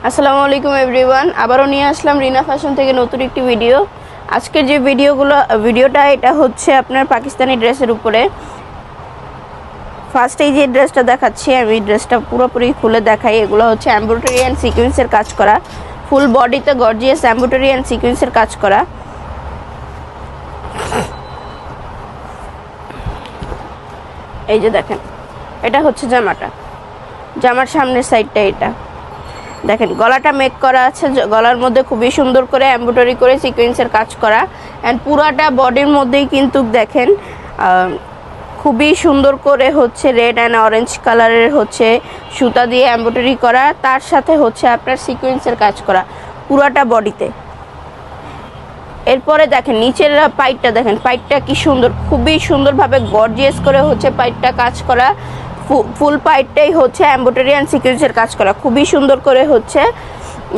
আসসালামু আলাইকুম এভরিওয়ান, আবারও নিয়ে আসলাম রিনা ফ্যাশন থেকে নতুন একটি ভিডিও। আজকের যে ভিডিওটা এটা হচ্ছে আপনার পাকিস্তানি ড্রেসের উপরে। ফার্স্ট এই যে ড্রেসটা দেখাচ্ছি আমি, ড্রেসটা পুরোপুরি খুলে দেখাই। এগুলো হচ্ছে এমব্রয়ডারি অ্যান্ড সিকোয়েন্সের কাজ করা, ফুল বডিতে গর্জিয়াস এমব্রয়ডারি অ্যান্ড সিকোয়েন্সের কাজ করা। এই যে দেখেন, এটা হচ্ছে জামার সামনের সাইডটা। এটা দেখেন গলাটা মেক করা আছে, গলার মধ্যে খুবই সুন্দর করে এমব্রয়ডারি করে সিকোয়েন্সের কাজ করা। অ্যান্ড পুরাটা বডির মধ্যেই কিন্তু দেখেন খুবই সুন্দর করে হচ্ছে রেড অ্যান্ড অরেঞ্জ কালারের হচ্ছে সুতা দিয়ে এমব্রয়ডারি করা, তার সাথে হচ্ছে আপনার সিকোয়েন্সের কাজ করা পুরাটা বডিতে। এরপরে দেখেন নিচের পাইটটা, দেখেন পাইটটা কি সুন্দর, খুবই সুন্দরভাবে গর্জিয়াস করে হচ্ছে পাইটটা কাজ করা। ফুল পাইটটাই হচ্ছে এমব্রয়ডারি অ্যান্ড সিকোয়েন্সের কাজ করা, খুবই সুন্দর করে হচ্ছে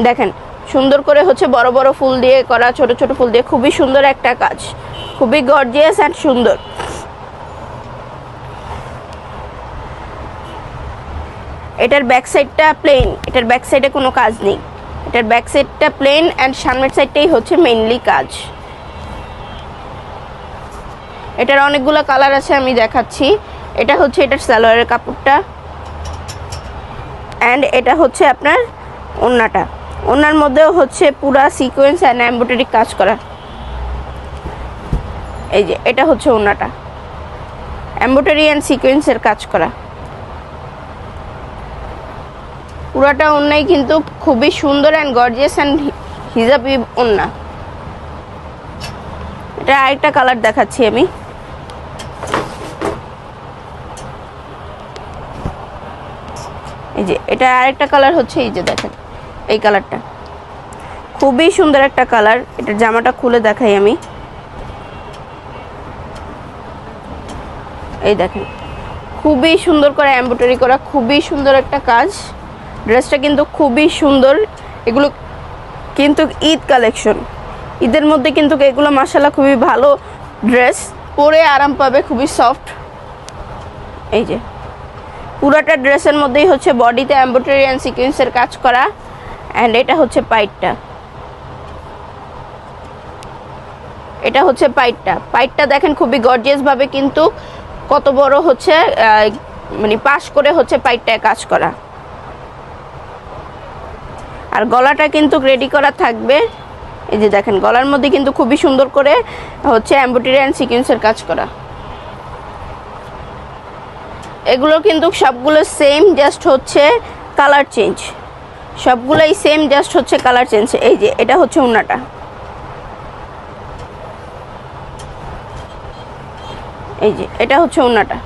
দেখেন, সুন্দর করে হচ্ছে বড় বড় ফুল দিয়ে করা, ছোট ছোট ফুল দিয়ে, খুবই সুন্দর একটা কাজ, খুবই গর্জিয়াস অ্যান্ড সুন্দর। এটার ব্যাক সাইডটা প্লেন, এটার ব্যাক সাইডে কোনো কাজ নেই, এটার ব্যাক সাইডটা প্লেন অ্যান্ড সামনের সাইডটাই হচ্ছে মেইনলি কাজ। এটার অনেকগুলো কালার আছে, আমি দেখাচ্ছি। এটা হচ্ছে এটার সালোয়ারের কাপড়টা, অ্যান্ড এটা হচ্ছে আপনার ওড়নাটা। ওড়নার মধ্যেও হচ্ছে পুরা সিকোয়েন্স অ্যান্ড এমব্রয়ডারি কাজ করা। এই যে এটা হচ্ছে ওড়নাটা, এমব্রয়ডারি অ্যান্ড সিকোয়েন্সের কাজ করা। পুরাটা ওড়নাই কিন্তু খুবই সুন্দর অ্যান্ড গর্জিয়াস অ্যান্ড হিজাবি ওড়না। এটা আরেকটা কালার দেখাচ্ছি আমি। এই যে এটা আরেকটা কালার হচ্ছে, এই যে দেখেন এই কালারটা খুবই সুন্দর একটা কালার। এটার জামাটা খুলে দেখাই আমি। এই দেখেন খুবই সুন্দর করে এমব্রয়ডারি করা, খুবই সুন্দর একটা কাজ। ড্রেসটা কিন্তু খুবই সুন্দর। এগুলো কিন্তু ঈদ কালেকশন, ঈদের মধ্যে কিন্তু এগুলো মাশাআল্লাহ খুবই ভালো ড্রেস, পরে আরাম পাবে, খুবই সফট। এই যে পুরাটা ড্রেসের মধ্যেই হচ্ছে বডিতে এমব্রয়ডারি অ্যান্ড সিকোয়েন্সের কাজ করা, অ্যান্ড এটা হচ্ছে পাইটটা। এটা হচ্ছে পাইটটা দেখেন খুবই গর্জিয়াসভাবে কিন্তু কত বড় হচ্ছে মানে পাশ করে হচ্ছে পাইটটায় কাজ করা। আর গলাটা কিন্তু রেডি করা থাকবে। এই যে দেখেন গলার মধ্যে কিন্তু খুবই সুন্দর করে হচ্ছে এমব্রয়ডারি অ্যান্ড সিকোয়েন্সের কাজ করা। এগুলো কিন্তু সবগুলো সেম, জাস্ট হচ্ছে কালার চেঞ্জ, সবগুলোই সেম, জাস্ট হচ্ছে কালার চেঞ্জ। এই যে এটা হচ্ছে ওড়নাটা, এই যে এটা হচ্ছে ওড়নাটা।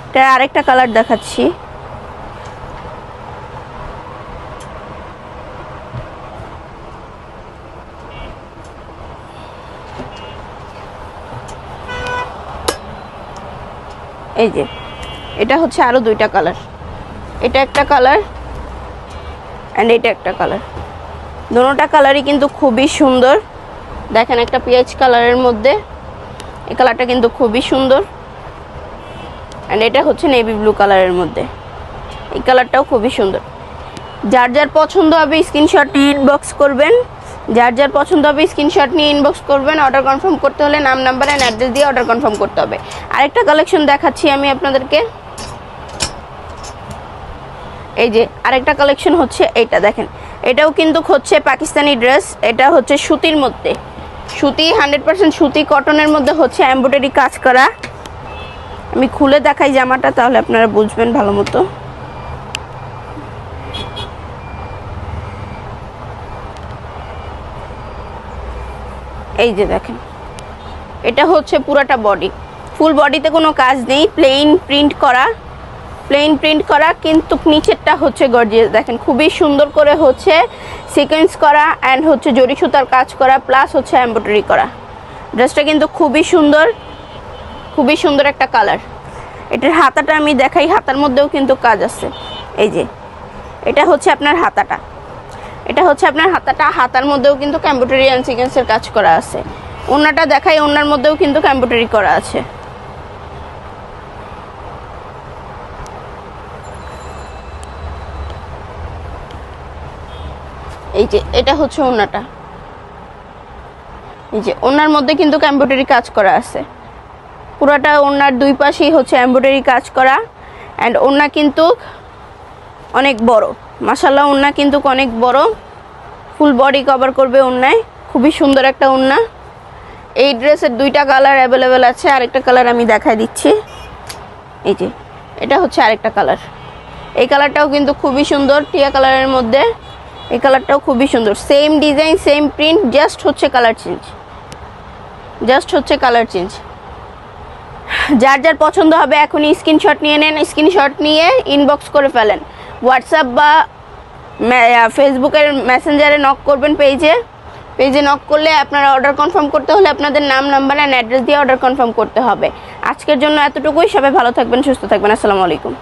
এটা আরেকটা কালার দেখাচ্ছি। এই যে এটা হচ্ছে আরো দুইটা কালার, এটা একটা কালার অ্যান্ড এটা একটা কালার। দুটোটা কালারই কিন্তু খুবই সুন্দর। দেখেন একটা পেঁয়াজ কালারের মধ্যে, এই কালারটা কিন্তু খুবই সুন্দর। অ্যান্ড এটা হচ্ছে নেভি ব্লু কালারের মধ্যে, এই কালারটাও খুবই সুন্দর। যার যার পছন্দ হবে স্ক্রিনশট নিয়ে ইনবক্স করবেন, যার যার পছন্দ হবে স্ক্রিনশট নিয়ে ইনবক্স করবেন। অর্ডার কনফার্ম করতে হলে নাম, নাম্বার অ্যান্ড অ্যাড্রেস দিয়ে অর্ডার কনফার্ম করতে হবে। আরেকটা কালেকশন দেখাচ্ছি আমি আপনাদেরকে। এই যে আরেকটা কালেকশন হচ্ছে এইটা, দেখেন এটাও কিন্তু হচ্ছে পাকিস্তানি ড্রেস। এটা হচ্ছে সুতির মধ্যে, সুতি 100% সুতি কটনের মধ্যে হচ্ছে এমব্রয়ডারি কাজ করা। আমি খুলে দেখাই জামাটা, তাহলে আপনারা বুঝবেন ভালো মতো। এই যে দেখেন এটা হচ্ছে পুরাটা বডি, ফুল বডিতে কোনো কাজ নেই, প্লেন প্রিন্ট করা, কিন্তু নিচেরটা হচ্ছে গর্জিয়াস। দেখেন খুবই সুন্দর করে হচ্ছে সিকোয়েন্স করা অ্যান্ড হচ্ছে জরি সুতার কাজ করা, প্লাস হচ্ছে এমব্রয়ডারি করা। ড্রেসটা কিন্তু খুবই সুন্দর একটা কালার। এটার হাতাটা আমি দেখাই, হাতার মধ্যেও কিন্তু কাজ আছে। এই যে এটা হচ্ছে আপনার হাতাটা, হাতার মধ্যেও কিন্তু এমব্রয়ডারি অ্যান্ড সিকোয়েন্সের কাজ করা আছে। ওড়নাটা দেখাই, ওড়নার মধ্যেও কিন্তু এমব্রয়ডারি করা আছে। এই যে এটা হচ্ছে ওড়নাটা, এই যে ওড়নার মধ্যে কিন্তু এমব্রয়ডারি কাজ করা আছে, পুরোটা ওড়নার দুই পাশেই হচ্ছে এমব্রয়ডারি কাজ করা। অ্যান্ড ওড়না কিন্তু অনেক বড়, মাশাআল্লাহ ওড়না কিন্তু অনেক বড়, ফুল বডি কভার করবে ওড়নায়, খুবই সুন্দর একটা ওড়না। এই ড্রেসের দুইটা কালার অ্যাভেলেবেল আছে, আরেকটা কালার আমি দেখাই দিচ্ছি। এই যে এটা হচ্ছে আরেকটা কালার, এই কালারটাও কিন্তু খুবই সুন্দর, টিয়া কালারের মধ্যে। এই কালারটাও খুবই সুন্দর, same design same print, just হচ্ছে কালার চেঞ্জ, জাস্ট হচ্ছে কালার চেঞ্জ। যার যার পছন্দ হবে এখনই স্ক্রিনশট নিয়ে নেন, স্ক্রিনশট নিয়ে ইনবক্স করে ফেলেন, হোয়াটসঅ্যাপ বা ফেসবুকের মেসেঞ্জারে নক করবেন, পেজে নক করলে আপনারা অর্ডার কনফার্ম করতে হলে আপনাদের নাম, নাম্বার অ্যান্ড অ্যাড্রেস দিয়ে অর্ডার কনফার্ম করতে হবে। আজকের জন্য এতটুকুই, সবাই ভালো থাকবেন, সুস্থ থাকবেন, আসসালামু আলাইকুম।